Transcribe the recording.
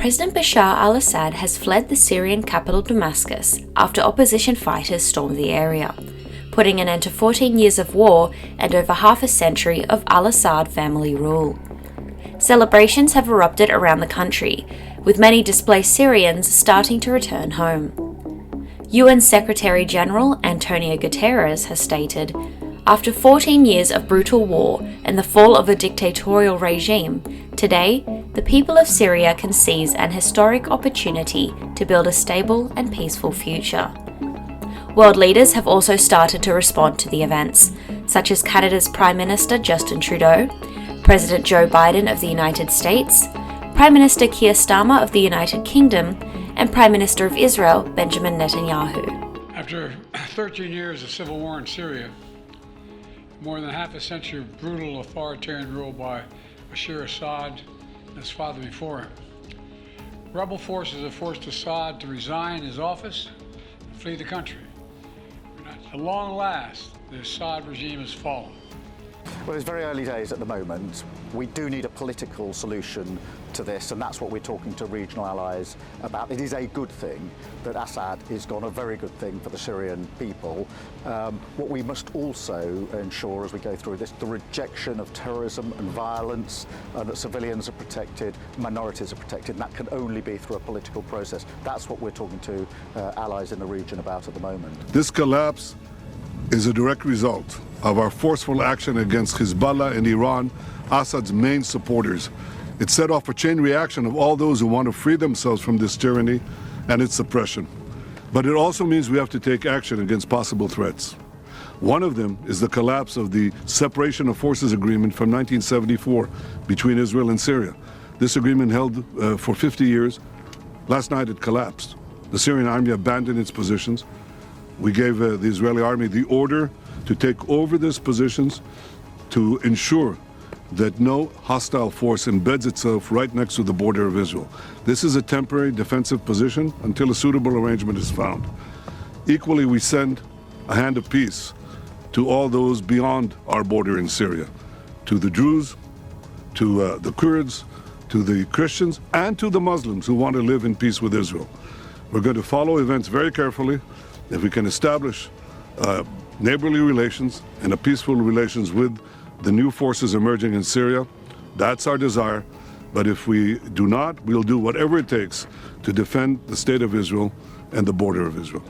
President Bashar al-Assad has fled the Syrian capital Damascus after opposition fighters stormed the area, putting an end to 14 years of war and over half a century of al-Assad family rule. Celebrations have erupted around the country, with many displaced Syrians starting to return home. UN Secretary-General Antonio Guterres has stated, "After 14 years of brutal war and the fall of a dictatorial regime, today, the people of Syria can seize an historic opportunity to build a stable and peaceful future." World leaders have also started to respond to the events, such as Canada's Prime Minister Justin Trudeau, President Joe Biden of the United States, Prime Minister Keir Starmer of the United Kingdom, and Prime Minister of Israel Benjamin Netanyahu. After 13 years of civil war in Syria, more than half a century of brutal authoritarian rule by Bashar al-Assad and his father before him, rebel forces have forced Assad to resign his office and flee the country. At long last, the Assad regime has fallen. Well, it's very early days at the moment. We do need a political solution to this, and that's what we're talking to regional allies about. It is a good thing that Assad is gone, a very good thing for the Syrian people. What we must also ensure as we go through this, the rejection of terrorism and violence, and that civilians are protected, minorities are protected, and that can only be through a political process. That's what we're talking to allies in the region about at the moment. This collapse is a direct result of our forceful action against Hezbollah and Iran, Assad's main supporters. It set off a chain reaction of all those who want to free themselves from this tyranny and its oppression. But it also means we have to take action against possible threats. One of them is the collapse of the Separation of Forces Agreement from 1974 between Israel and Syria. This agreement held for 50 years. Last night it collapsed. The Syrian army abandoned its positions. We gave the Israeli army the order to take over these positions to ensure that no hostile force embeds itself right next to the border of Israel. This is a temporary defensive position until a suitable arrangement is found. Equally, we send a hand of peace to all those beyond our border in Syria, to the Jews, to the Kurds, to the Christians, and to the Muslims who want to live in peace with Israel. We're going to follow events very carefully. If we can establish neighborly relations and a peaceful relations with the new forces emerging in Syria, that's our desire. But if we do not, we'll do whatever it takes to defend the state of Israel and the border of Israel.